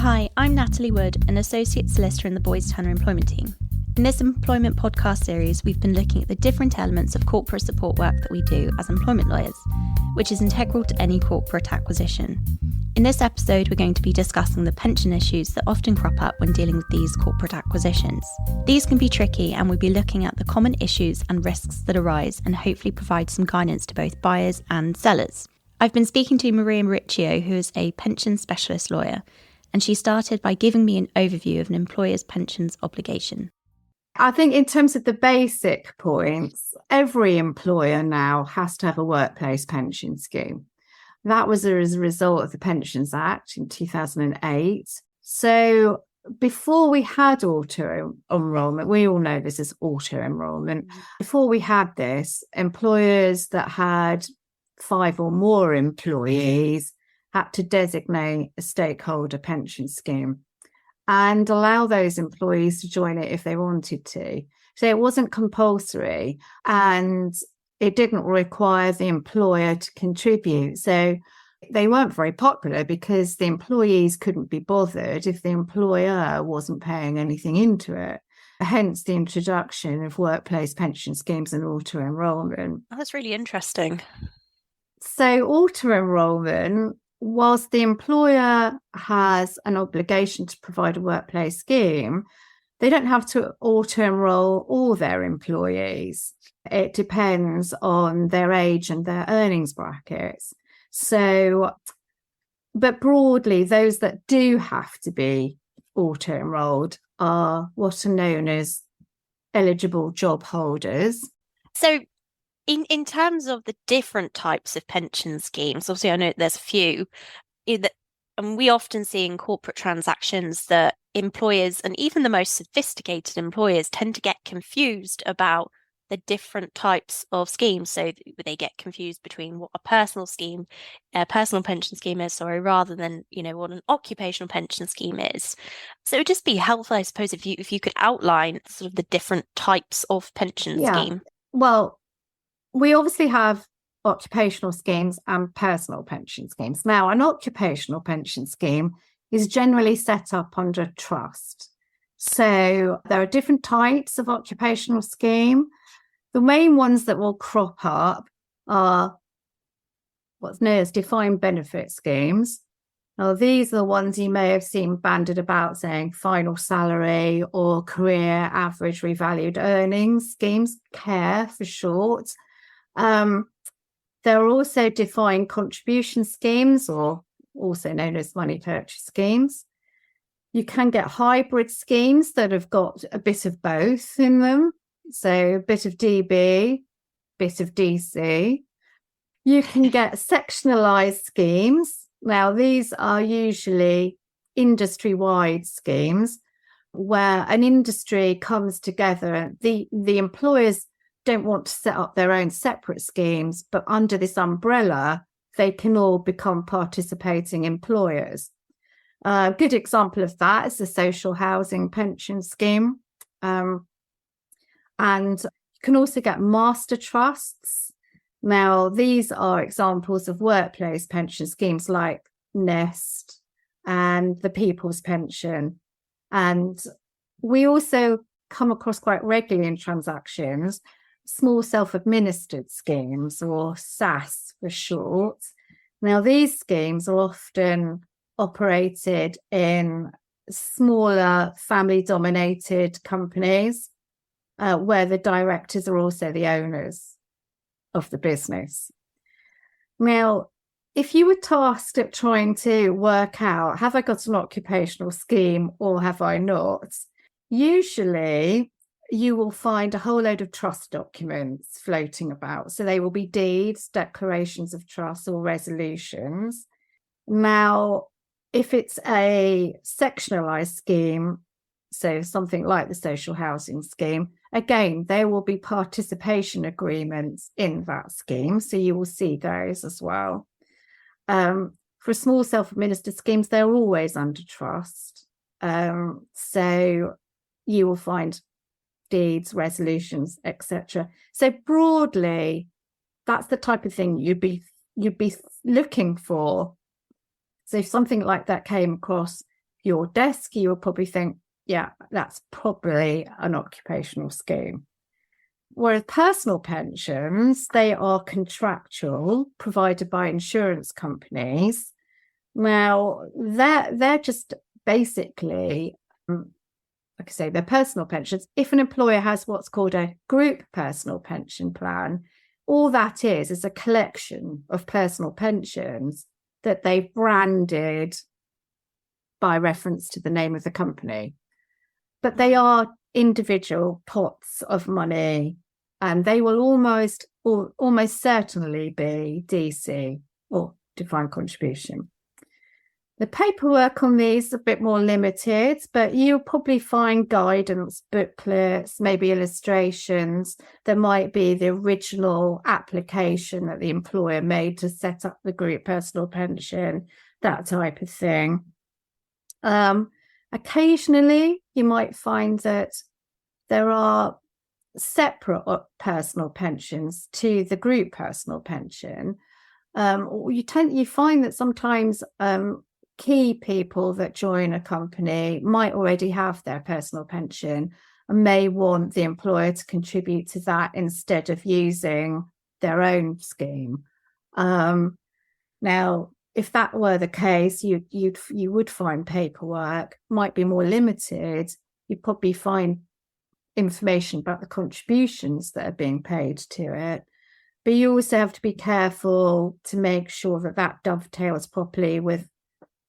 Hi, I'm Natalie Wood, an Associate Solicitor in the Boys Turner Employment Team. In this employment podcast series, we've been looking at the different elements of corporate support work that we do as employment lawyers, which is integral to any corporate acquisition. In this episode, we're going to be discussing the pension issues that often crop up when dealing with these corporate acquisitions. These can be tricky, and we'll be looking at the common issues and risks that arise and hopefully provide some guidance to both buyers and sellers. I've been speaking to Maria Riccio, who is a pension specialist lawyer, and she started by giving me an overview of an employer's pensions obligation. I think in terms of the basic points, every employer now has to have a workplace pension scheme. That was as a result of the Pensions Act in 2008. So before we had auto-enrolment, we all know this is auto-enrolment. Before we had this, employers that had 5 or more employees had to designate a stakeholder pension scheme and allow those employees to join it if they wanted to. So it wasn't compulsory and it didn't require the employer to contribute. So they weren't very popular because the employees couldn't be bothered if the employer wasn't paying anything into it. Hence the introduction of workplace pension schemes and auto-enrolment. Oh, that's really interesting. So auto-enrolment, whilst the employer has an obligation to provide a workplace scheme, they don't have to auto-enroll all their employees. It depends on their age and their earnings brackets. So, but broadly, those that do have to be auto-enrolled are what are known as eligible job holders. So in terms of the different types of pension schemes, obviously I know there's a few, and we often see in corporate transactions that employers and even the most sophisticated employers tend to get confused about the different types of schemes. So they get confused between what a personal pension scheme is, rather than, what an occupational pension scheme is. So it would just be helpful, I suppose, if you could outline sort of the different types of pension scheme. Well, we obviously have occupational schemes and personal pension schemes. Now, an occupational pension scheme is generally set up under a trust. So there are different types of occupational scheme. The main ones that will crop up are what's known as defined benefit schemes. Now, these are the ones you may have seen banded about saying final salary or career average revalued earnings schemes, CARE for short. There are also defined contribution schemes, or also known as money purchase schemes. You can get hybrid schemes that have got a bit of both in them. So a bit of DB, bit of DC. You can get sectionalized schemes. Now, these are usually industry-wide schemes where an industry comes together. The employers don't want to set up their own separate schemes, but under this umbrella, they can all become participating employers. A good example of that is the social housing pension scheme. And you can also get master trusts. Now, these are examples of workplace pension schemes like Nest and the People's Pension. And we also come across quite regularly in transactions small self-administered schemes, or SAS for short. Now, these schemes are often operated in smaller family-dominated companies where the directors are also the owners of the business. Now, if you were tasked at trying to work out, have I got an occupational scheme or have I not? Usually, you will find a whole load of trust documents floating about. So they will be deeds, declarations of trust, or resolutions. Now, if it's a sectionalized scheme, so something like the social housing scheme, again, there will be participation agreements in that scheme. So you will see those as well. For small self-administered schemes, they're always under trust. So you will find deeds, resolutions, etc. So broadly, that's the type of thing you'd be looking for. So if something like that came across your desk, you will probably think, yeah, that's probably an occupational scheme. Whereas personal pensions, they are contractual, provided by insurance companies. Now, they're just basically, like I say, they're personal pensions. If an employer has what's called a group personal pension plan, all that is a collection of personal pensions that they've branded by reference to the name of the company. But they are individual pots of money, and they will almost certainly be DC, or defined contribution. The paperwork on these is a bit more limited, but you'll probably find guidance, booklets, maybe illustrations. There might be the original application that the employer made to set up the group personal pension, that type of thing. Occasionally, you might find that there are separate personal pensions to the group personal pension. You find that sometimes key people that join a company might already have their personal pension and may want the employer to contribute to that instead of using their own scheme. Now, if that were the case, you would find paperwork might be more limited. You'd probably find information about the contributions that are being paid to it. But you also have to be careful to make sure that that dovetails properly with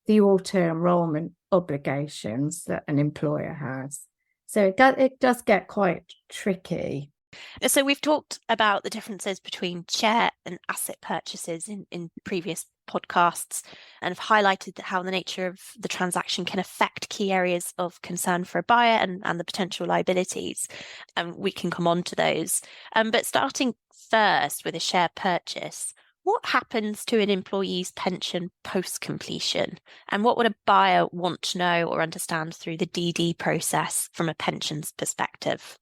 the auto-enrolment obligations that an employer has. So it does get quite tricky. So we've talked about the differences between share and asset purchases in previous podcasts, and have highlighted how the nature of the transaction can affect key areas of concern for a buyer and the potential liabilities. And we can come on to those. But starting first with a share purchase, what happens to an employee's pension post-completion? And what would a buyer want to know or understand through the DD process from a pensions perspective?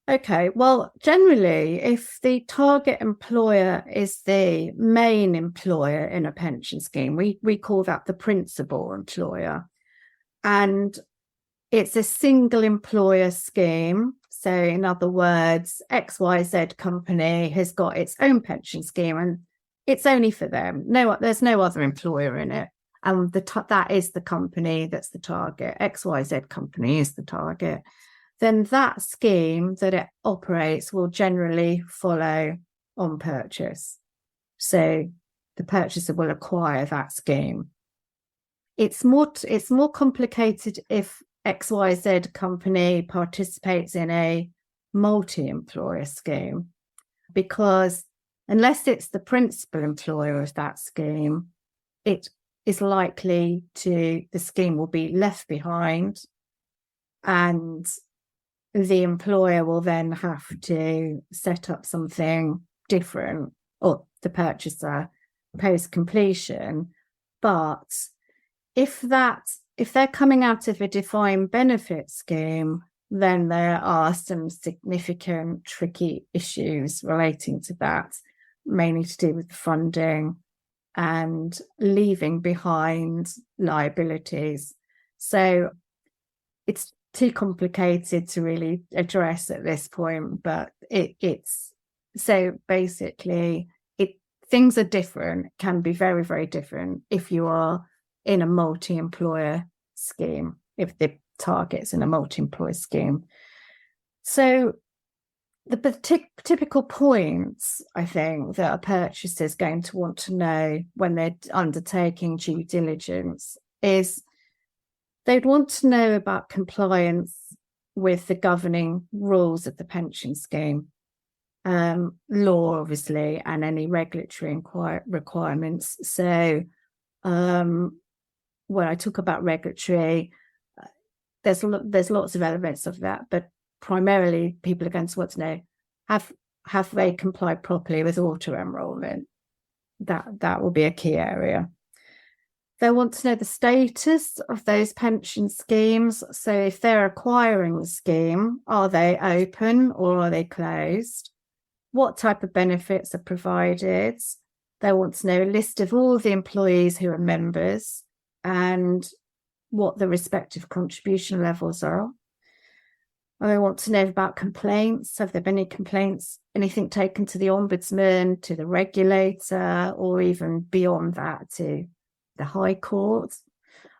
Okay, well, generally, if the target employer is the main employer in a pension scheme, we call that the principal employer. And it's a single employer scheme. So in other words, XYZ company has got its own pension scheme and it's only for them. There's no other employer in it. And that is the company that's the target. XYZ company is the target. Then that scheme that it operates will generally follow on purchase. So the purchaser will acquire that scheme. It's more complicated if XYZ company participates in a multi-employer scheme, because unless it's the principal employer of that scheme, it is likely the scheme will be left behind, and the employer will then have to set up something different, or the purchaser, post completion. But if they're coming out of a defined benefit scheme, then there are some significant tricky issues relating to that, mainly to do with funding and leaving behind liabilities. So it's too complicated to really address at this point, but it's so basically things are different, can be very, very different if you are in a multi-employer scheme, if the target's in a multi-employer scheme. So the typical points, I think, that a purchaser is going to want to know when they're undertaking due diligence is they'd want to know about compliance with the governing rules of the pension scheme, law, obviously, and any regulatory requirements. So when I talk about regulatory, there's lots of elements of that, but primarily people are going to want to know, have they complied properly with auto-enrolment? That will be a key area. They want to know the status of those pension schemes. So if they're acquiring the scheme, are they open or are they closed? What type of benefits are provided? They want to know a list of all the employees who are members and what the respective contribution levels are. I want to know about complaints. Have there been any complaints, anything taken to the ombudsman, to the regulator, or even beyond that to the High Court?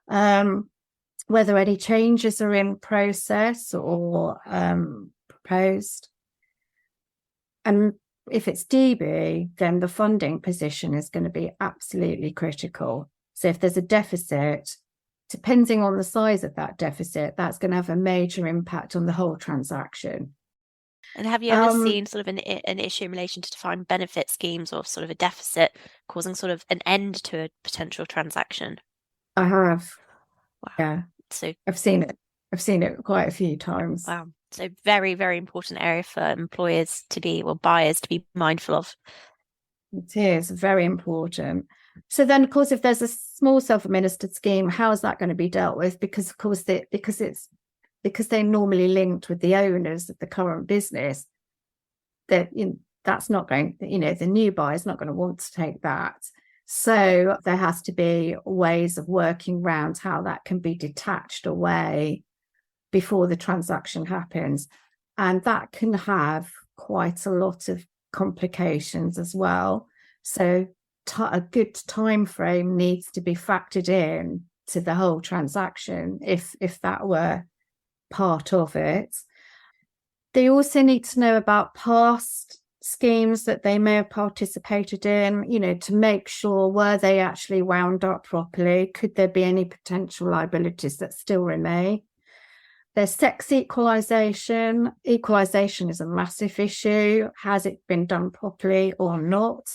Whether any changes are in process or proposed. And if it's DB, then the funding position is going to be absolutely critical. So if there's a deficit, depending on the size of that deficit, that's going to have a major impact on the whole transaction. And have you ever seen sort of an issue in relation to defined benefit schemes or sort of a deficit causing sort of an end to a potential transaction? I have. Wow. Yeah. So I've seen it quite a few times. Wow. So very, very important area for employers to be, or buyers to be mindful of. It is very important. So then, of course, if there's a small self-administered scheme, how is that going to be dealt with? Because of course, because they're normally linked with the owners of the current business, that's not going. The new buyer is not going to want to take that. So there has to be ways of working around how that can be detached away before the transaction happens, and that can have quite a lot of complications as well. So a good time frame needs to be factored in to the whole transaction if that were part of it. They also need to know about past schemes that they may have participated in, to make sure, were they actually wound up properly? Could there be any potential liabilities that still remain? There's sex equalisation. Equalisation is a massive issue. Has it been done properly or not?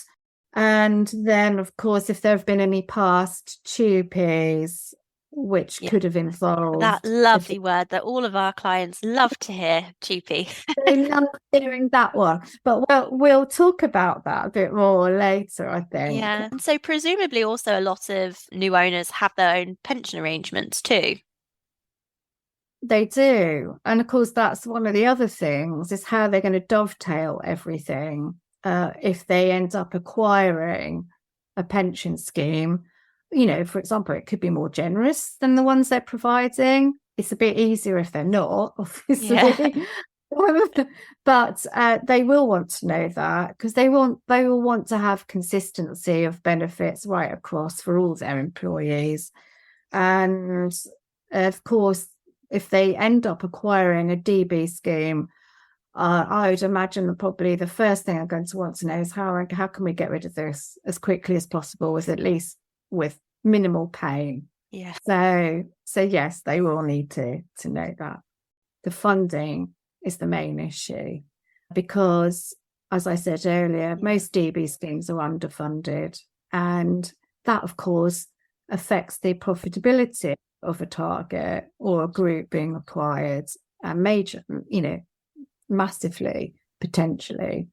And then, of course, if there have been any past TUPEs, which could have involved... That lovely word that all of our clients love to hear, TUPE. They love hearing that one. But we'll talk about that a bit more later, I think. Yeah. And so presumably also a lot of new owners have their own pension arrangements too. They do. And of course, that's one of the other things, is how they're going to dovetail everything if they end up acquiring a pension scheme. For example, it could be more generous than the ones they're providing. It's a bit easier if they're not, obviously. Yeah. But they will want to know that, because they will want to have consistency of benefits right across for all their employees. And of course, if they end up acquiring a DB scheme, I would imagine that probably the first thing I'm going to want to know is how can we get rid of this as quickly as possible, with minimal pain. Yeah. So yes, they will need to know that. The funding is the main issue, because, as I said earlier, most DB schemes are underfunded, and that, of course, affects the profitability of a target or a group being acquired, massively, potentially.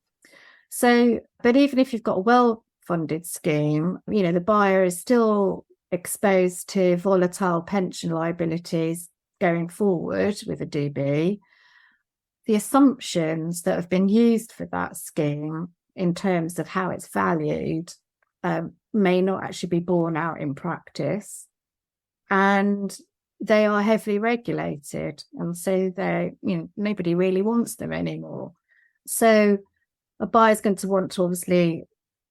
So, but even if you've got a well-funded scheme, the buyer is still exposed to volatile pension liabilities going forward with a DB. The assumptions that have been used for that scheme in terms of how it's valued may not actually be borne out in practice. And they are heavily regulated, and so nobody really wants them anymore. So a buyer's going to want to obviously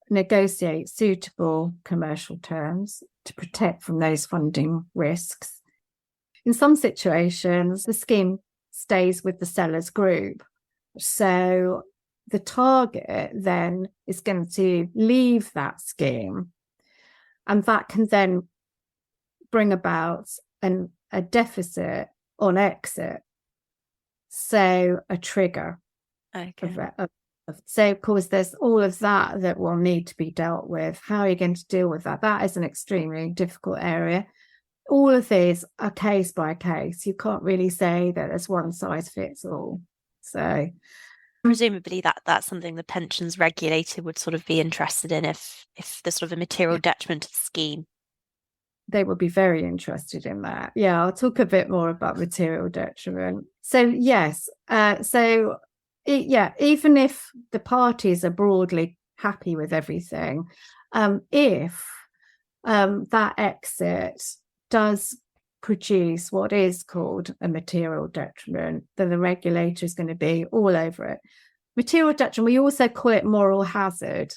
negotiate suitable commercial terms to protect from those funding risks. In some situations, the scheme stays with the seller's group. So the target then is going to leave that scheme, and that can then bring about a deficit on exit. So a trigger. Okay. So of course there's all of that will need to be dealt with. How are you going to deal with that? That is an extremely difficult area. All of these are case by case. You can't really say that there's one size fits all. So presumably that's something the pensions regulator would sort of be interested in if there's sort of a material detriment to the scheme. They would be very interested in that. Yeah, I'll talk a bit more about material detriment. So yes, even if the parties are broadly happy with everything, if that exit does produce what is called a material detriment, then the regulator is going to be all over it. Material detriment, we also call it moral hazard.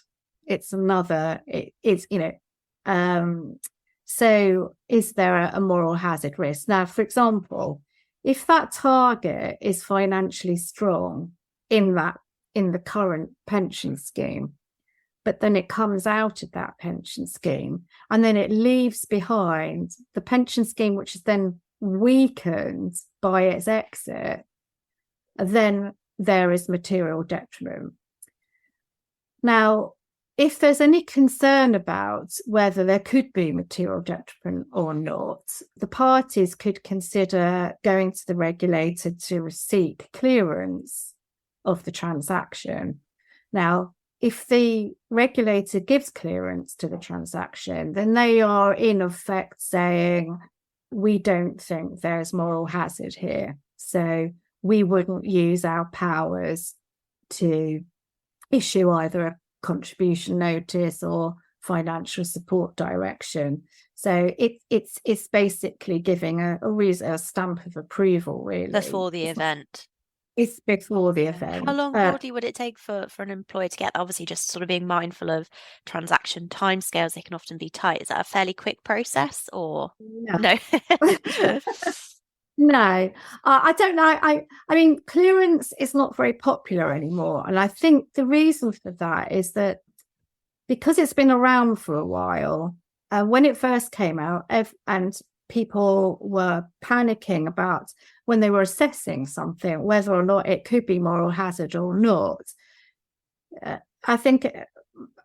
It's another, it's, so is there a moral hazard risk? Now, for example, if that target is financially strong in the current pension scheme, but then it comes out of that pension scheme and then it leaves behind the pension scheme, which is then weakened by its exit, then there is material detriment. Now, if there's any concern about whether there could be material detriment or not, the parties could consider going to the regulator to seek clearance of the transaction. Now, if the regulator gives clearance to the transaction, then they are in effect saying, we don't think there's moral hazard here. So we wouldn't use our powers to issue either a contribution notice or financial support direction. So it's basically giving a stamp of approval, really. Before the event. It's before the event. How long broadly would it take for an employer to get? Obviously, just sort of being mindful of transaction timescales, they can often be tight. Is that a fairly quick process or no? No, I don't know. I mean, clearance is not very popular anymore. And I think the reason for that is that because it's been around for a while, when it first came out, and people were panicking about when they were assessing something, whether or not it could be moral hazard or not. I think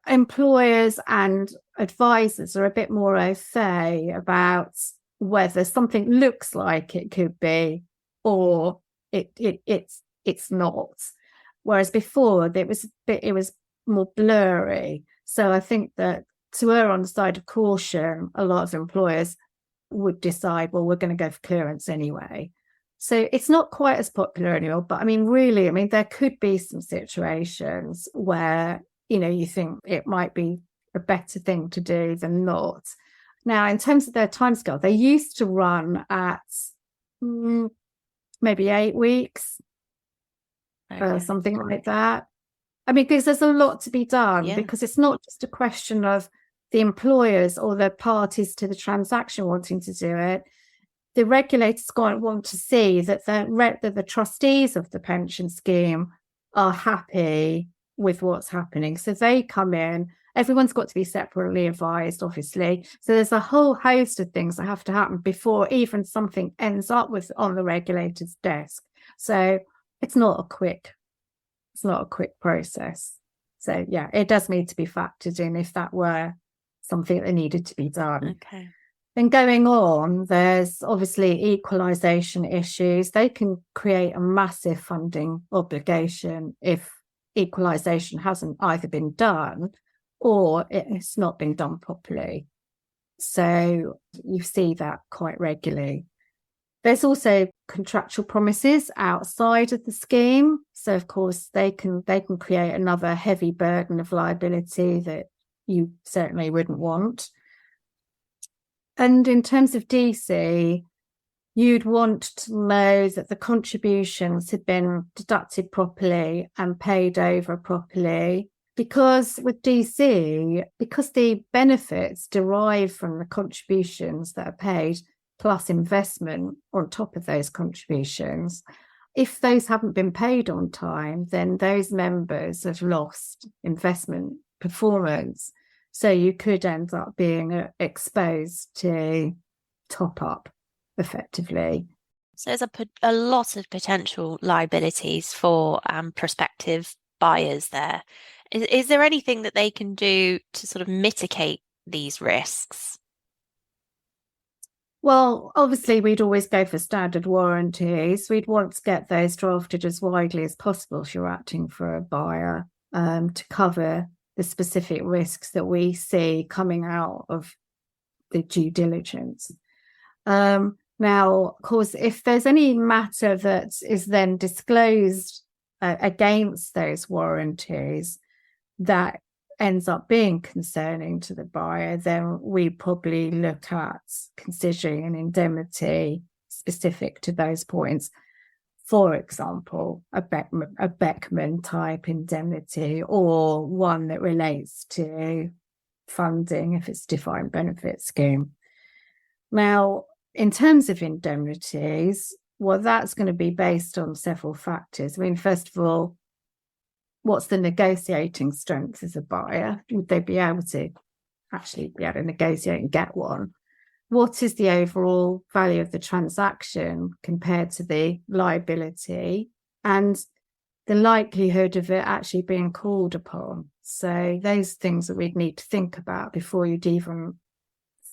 employers and advisors are a bit more au fait about whether something looks like it could be or it's not. Whereas before it was more blurry. So I think that to err on the side of caution, a lot of employers would decide, well, we're going to go for clearance anyway. So it's not quite as popular anymore. But I mean, really, there could be some situations where, you think it might be a better thing to do than not. Now, in terms of their timescale, they used to run at maybe 8 weeks, something like that. Because there's a lot to be done, because it's not just a question of the employers or the parties to the transaction wanting to do it. The regulators want to see that the trustees of the pension scheme are happy with what's happening. So they come in. Everyone's got to be separately advised, obviously. So there's a whole host of things that have to happen before even something ends up on the regulator's desk. So it's not a quick process. So yeah, it does need to be factored in if that were something that needed to be done. Okay. Then going on, there's obviously equalisation issues. They can create a massive funding obligation if equalisation hasn't either been done or it's not been done properly. So you see that quite regularly. There's also contractual promises outside of the scheme. So of course they can create another heavy burden of liability that you certainly wouldn't want. And in terms of DC, you'd want to know that the contributions had been deducted properly and paid over properly. Because with DC, because the benefits derive from the contributions that are paid, plus investment on top of those contributions, if those haven't been paid on time, then those members have lost investment performance. So you could end up being exposed to top up effectively. So there's a lot of potential liabilities for prospective buyers there. Is there anything that they can do to sort of mitigate these risks? Well, obviously, we'd always go for standard warranties. We'd want to get those drafted as widely as possible if you're acting for a buyer, to cover the specific risks that we see coming out of the due diligence. Now, of course, if there's any matter that is then disclosed against those warranties that ends up being concerning to the buyer, then we probably look at considering an indemnity specific to those points. For example, a Beckman type indemnity, or one that relates to funding if it's defined benefit scheme. Now, in terms of indemnities, well, that's going to be based on several factors. I mean, first of all, what's the negotiating strength as a buyer? Would they be able to actually be able to negotiate and get one? What is the overall value of the transaction compared to the liability and the likelihood of it actually being called upon? So those things that we'd need to think about before you'd even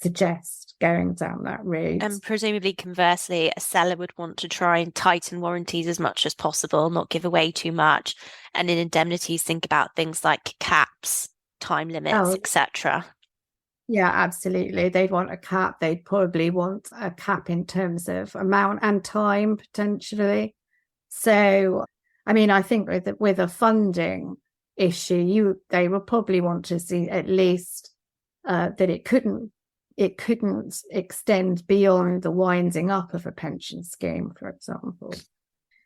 suggest going down that route. And presumably, conversely, a seller would want to try and tighten warranties as much as possible, not give away too much. And in indemnities, think about things like caps, time limits, etc. Yeah, absolutely. They'd want a cap. They'd probably want a cap in terms of amount and time, potentially. So, I mean, I think with a funding issue, they will probably want to see at least that it couldn't extend beyond the winding up of a pension scheme, for example.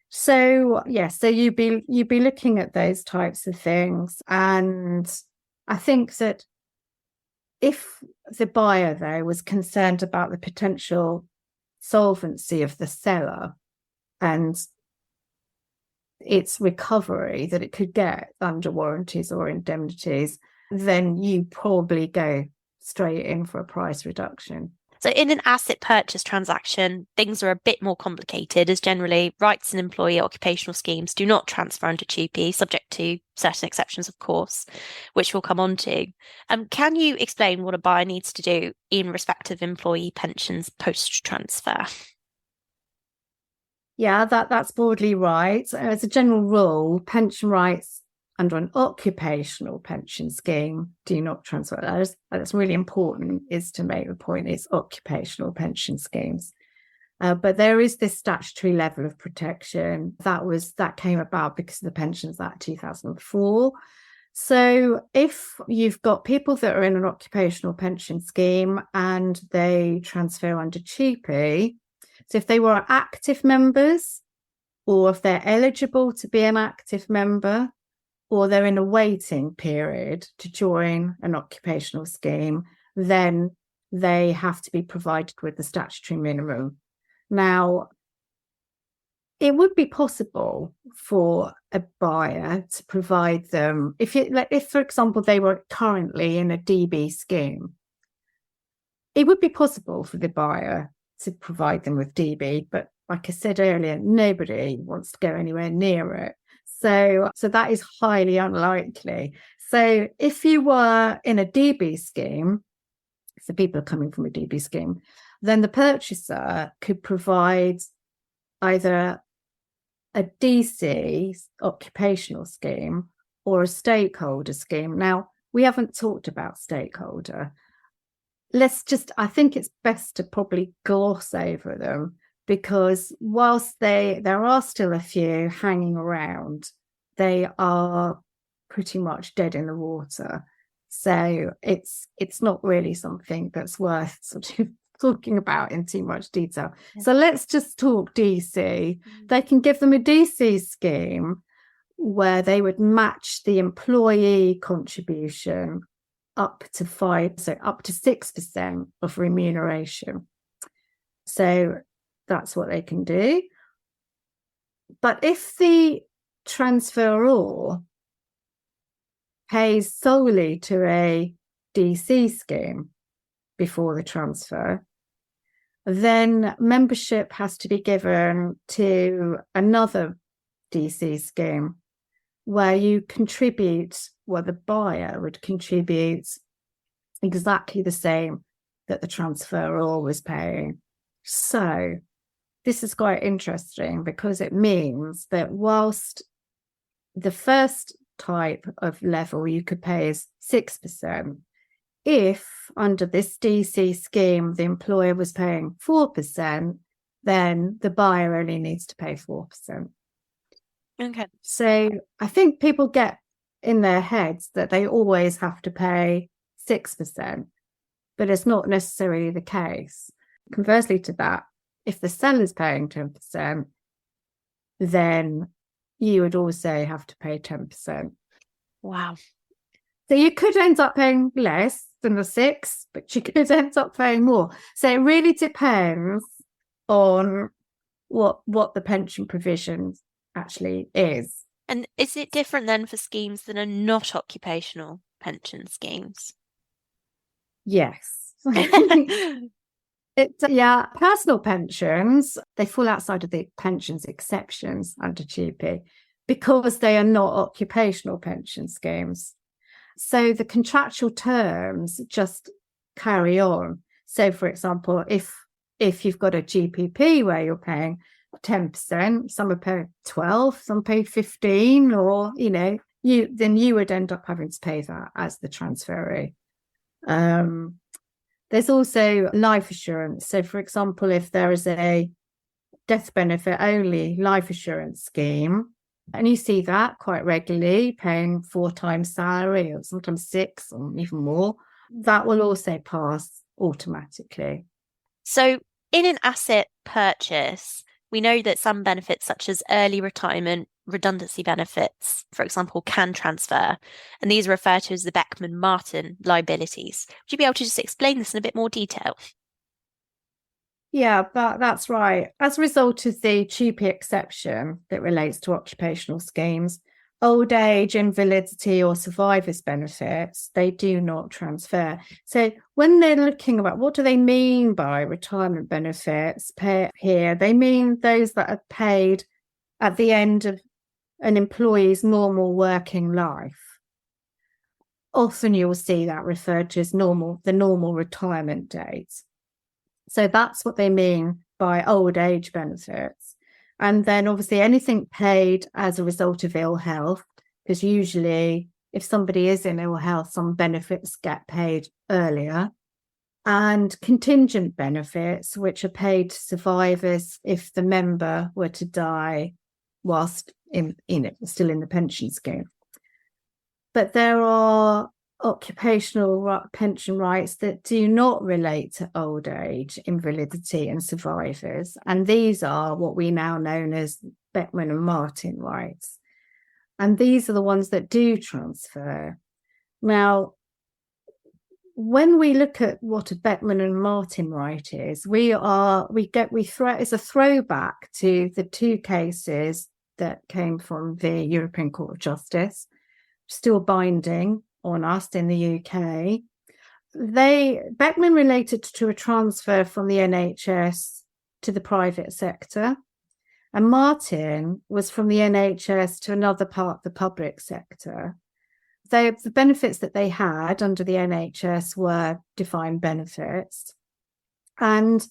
So, yes, so you'd be looking at those types of things. And I think that if the buyer, though, was concerned about the potential solvency of the seller and its recovery that it could get under warranties or indemnities, then you probably go straight in for a price reduction. So in an asset purchase transaction, things are a bit more complicated, as generally rights and employee occupational schemes do not transfer under TUPE, subject to certain exceptions, of course, which we'll come on to. Can you explain what a buyer needs to do in respect of employee pensions post-transfer? Yeah, that's broadly right. As a general rule, pension rights under an occupational pension scheme do not transfer. That's really important, is to make the point, it's occupational pension schemes. But there is this statutory level of protection that came about because of the Pensions Act 2004. So if you've got people that are in an occupational pension scheme and they transfer under TUPE, so if they were active members, or if they're eligible to be an active member, or they're in a waiting period to join an occupational scheme, then they have to be provided with the statutory minimum. Now, it would be possible for a buyer to provide them, if, for example, they were currently in a DB scheme, it would be possible for the buyer to provide them with DB, but like I said earlier, nobody wants to go anywhere near it. So that is highly unlikely. So if you were in a DB scheme, so people are coming from a DB scheme, then the purchaser could provide either a DC occupational scheme or a stakeholder scheme. Now, we haven't talked about stakeholder. I think it's best to probably gloss over them, because whilst there are still a few hanging around, they are pretty much dead in the water. So it's not really something that's worth sort of talking about in too much detail. Yeah. So let's just talk DC. They can give them a DC scheme where they would match the employee contribution up to 6% of remuneration. So that's what they can do. But if the transferor pays solely to a DC scheme before the transfer, then membership has to be given to another DC scheme where you contribute, well, the buyer would contribute exactly the same that the transferor was paying. So this is quite interesting, because it means that whilst the first type of level you could pay is 6%, if under this DC scheme the employer was paying 4%, then the buyer only needs to pay 4%. Okay. So I think people get in their heads that they always have to pay 6%, but it's not necessarily the case. Conversely to that, if the seller's paying 10%, then you would also have to pay 10%. Wow. So you could end up paying less than the 6, but you could end up paying more. So it really depends on what the pension provision actually is. And is it different then for schemes that are not occupational pension schemes? Yes. Personal pensions, they fall outside of the pensions exceptions under TUPE because they are not occupational pension schemes. So the contractual terms just carry on. So, for example, if you've got a GPP where you're paying 10%, some are paying 12, some pay 15, or you would end up having to pay that as the transferee. There's also life assurance. So, for example, if there is a death benefit only life assurance scheme, and you see that quite regularly, paying 4 times salary or sometimes 6 or even more, that will also pass automatically. So in an asset purchase, we know that some benefits such as early retirement, redundancy benefits, for example, can transfer. And these are referred to as the Beckman and Martin liabilities. Would you be able to just explain this in a bit more detail? Yeah, that's right. As a result of the TUPE exception that relates to occupational schemes, old age, invalidity or survivors benefits, they do not transfer. So when they're looking about what do they mean by retirement benefits here, they mean those that are paid at the end of an employee's normal working life. Often you'll see that referred to as the normal retirement date. So that's what they mean by old age benefits. And then obviously anything paid as a result of ill health, because usually if somebody is in ill health, some benefits get paid earlier. And contingent benefits, which are paid to survivors if the member were to die whilst still in the pension scheme. But there are occupational pension rights that do not relate to old age, invalidity and survivors. And these are what we now know as Beckman and Martin rights. And these are the ones that do transfer. Now, when we look at what a Beckman and Martin right is, it's a throwback to the 2 cases that came from the European Court of Justice, still binding on us in the UK. Beckman related to a transfer from the NHS to the private sector, and Martin was from the NHS to another part of the public sector. The benefits that they had under the NHS were defined benefits, and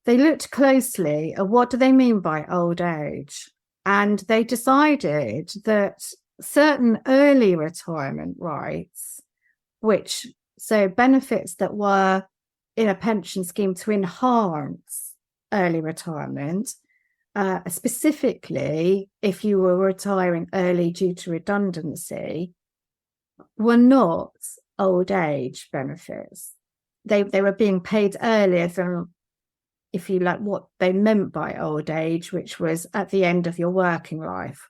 they looked closely at what do they mean by old age, and they decided that certain early retirement rights, so benefits that were in a pension scheme to enhance early retirement, specifically if you were retiring early due to redundancy, were not old age benefits. They were being paid earlier than, if you like, what they meant by old age, which was at the end of your working life.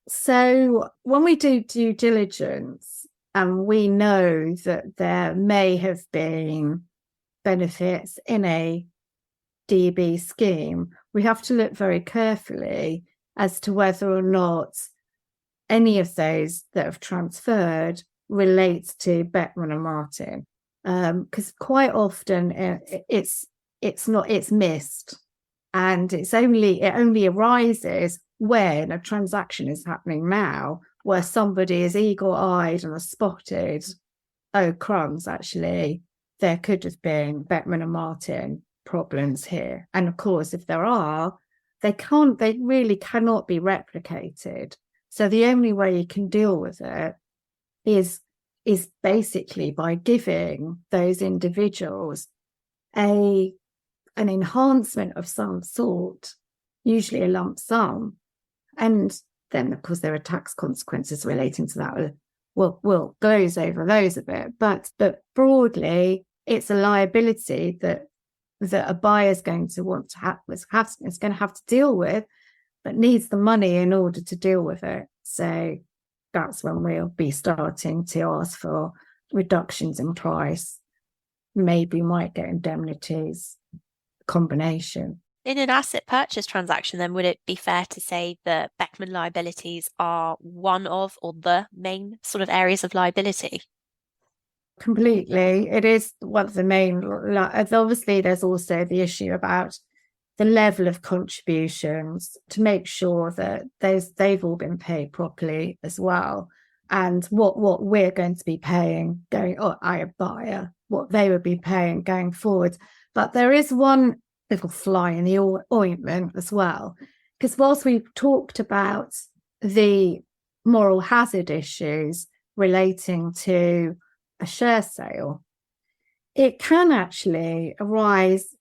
So when we do due diligence and we know that there may have been benefits in a DB scheme, we have to look very carefully as to whether or not any of those that have transferred relates to Beckman and Martin, because quite often it's missed, and it only arises when a transaction is happening now where somebody is eagle-eyed and has spotted, oh crumbs, actually there could have been Beckman and Martin problems here. And of course, if there are, they really cannot be replicated. So the only way you can deal with it is basically by giving those individuals an enhancement of some sort, usually a lump sum. And then of course there are tax consequences relating to that. We'll gloze over those a bit, but broadly, it's a liability that a buyer is going to want to is going to have to deal with, but needs the money in order to deal with it. So that's when we'll be starting to ask for reductions in price. Maybe might get indemnities, combination. In an asset purchase transaction, then, would it be fair to say that Beckman liabilities are one of, or the main sort of areas of liability? Completely. It is one of the main. Obviously, there's also the issue about the level of contributions to make sure that they've all been paid properly as well. And what we're going to be paying a buyer, what they would be paying going forward. But there is one little fly in the ointment as well, because whilst we've talked about the moral hazard issues relating to a share sale, it can actually arise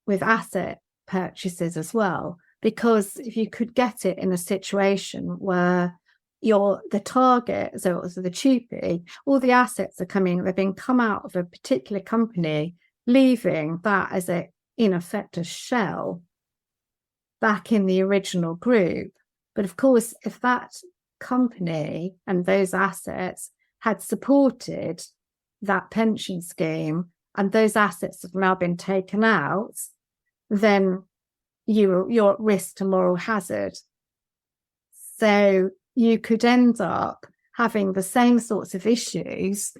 with asset purchases as well, because if you could get it in a situation where you're the target, so the TUPE, all the assets are they've been come out of a particular company, leaving that as in effect a shell back in the original group. But of course, if that company and those assets had supported that pension scheme and those assets have now been taken out, then you're at risk to moral hazard. So you could end up having the same sorts of issues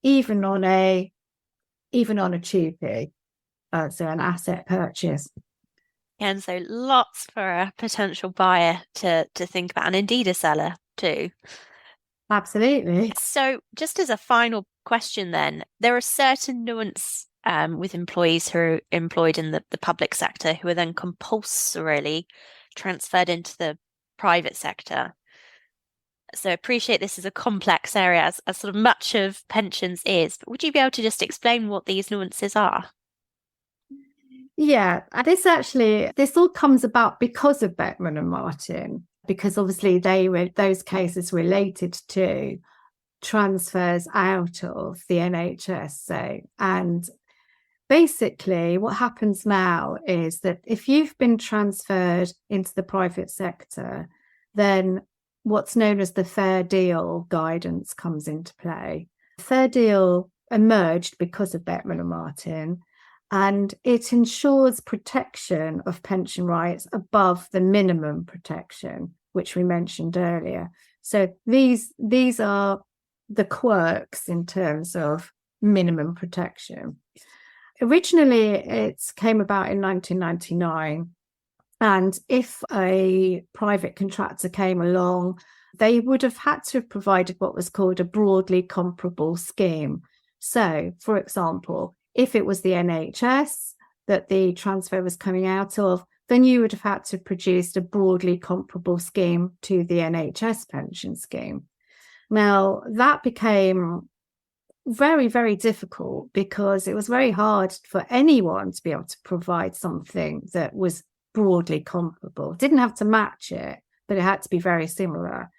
even on a TUPE, so an asset purchase. And so lots for a potential buyer to think about, and indeed a seller too. Absolutely. So just as a final question then, there are certain nuance with employees who are employed in the public sector who are then compulsorily transferred into the private sector. So appreciate this is a complex area, as sort of much of pensions is, but would you be able to just explain what these nuances are? Yeah, and this all comes about because of Beckman and Martin, because obviously those cases related to transfers out of the NHS. So, and basically what happens now is that if you've been transferred into the private sector, then what's known as the fair deal guidance comes into play. Fair deal emerged because of Beckman and Martin, and it ensures protection of pension rights above the minimum protection, which we mentioned earlier. So these are the quirks in terms of minimum protection. Originally, it came about in 1999. And if a private contractor came along, they would have had to have provided what was called a broadly comparable scheme. So, for example, if it was the NHS that the transfer was coming out of, then you would have had to produce a broadly comparable scheme to the NHS pension scheme. Now, that became very, very difficult because it was very hard for anyone to be able to provide something that was broadly comparable. It didn't have to match it, but it had to be very similar.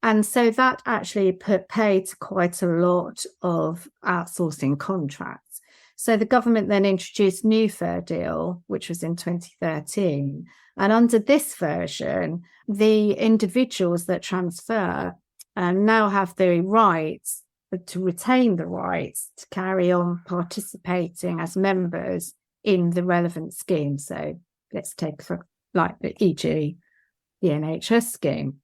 And so that actually paid quite a lot of outsourcing contracts. So the government then introduced new fair deal, which was in 2013. And under this version, the individuals that transfer now have the rights to retain the rights to carry on participating as members in the relevant scheme. So let's take for like the e.g. the NHS scheme.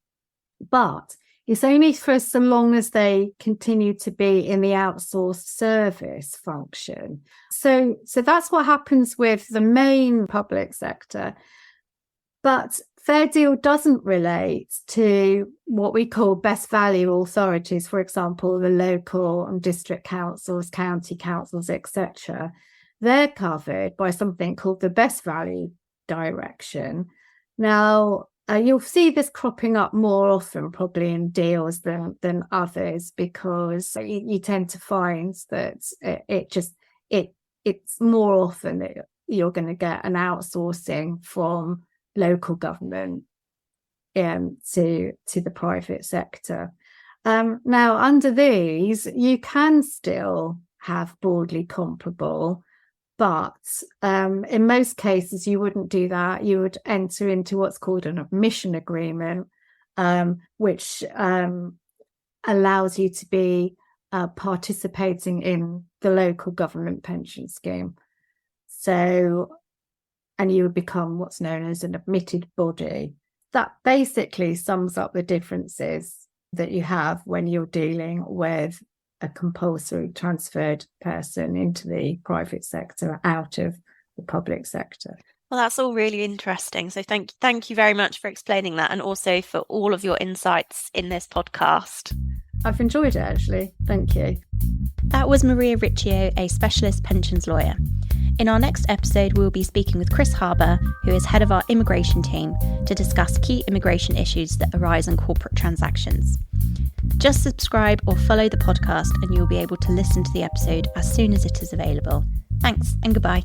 But it's only for so long as they continue to be in the outsourced service function. So that's what happens with the main public sector. But fair deal doesn't relate to what we call best value authorities, for example, the local and district councils, county councils, etc. They're covered by something called the best value direction. Now, you'll see this cropping up more often probably in deals than others, because you tend to find that it's more often that you're going to get an outsourcing from local government to the private sector. Now, under these, you can still have broadly comparable, but in most cases, you wouldn't do that. You would enter into what's called an admission agreement, which allows you to be participating in the local government pension scheme. So, and you would become what's known as an admitted body. That basically sums up the differences that you have when you're dealing with a compulsory transferred person into the private sector out of the public sector. Well, that's all really interesting. So thank you very much for explaining that, and also for all of your insights in this podcast. I've enjoyed it, actually. Thank you. That was Maria Riccio, a specialist pensions lawyer. In our next episode, we'll be speaking with Chris Harbour, who is head of our immigration team, to discuss key immigration issues that arise in corporate transactions. Just subscribe or follow the podcast and you'll be able to listen to the episode as soon as it is available. Thanks and goodbye.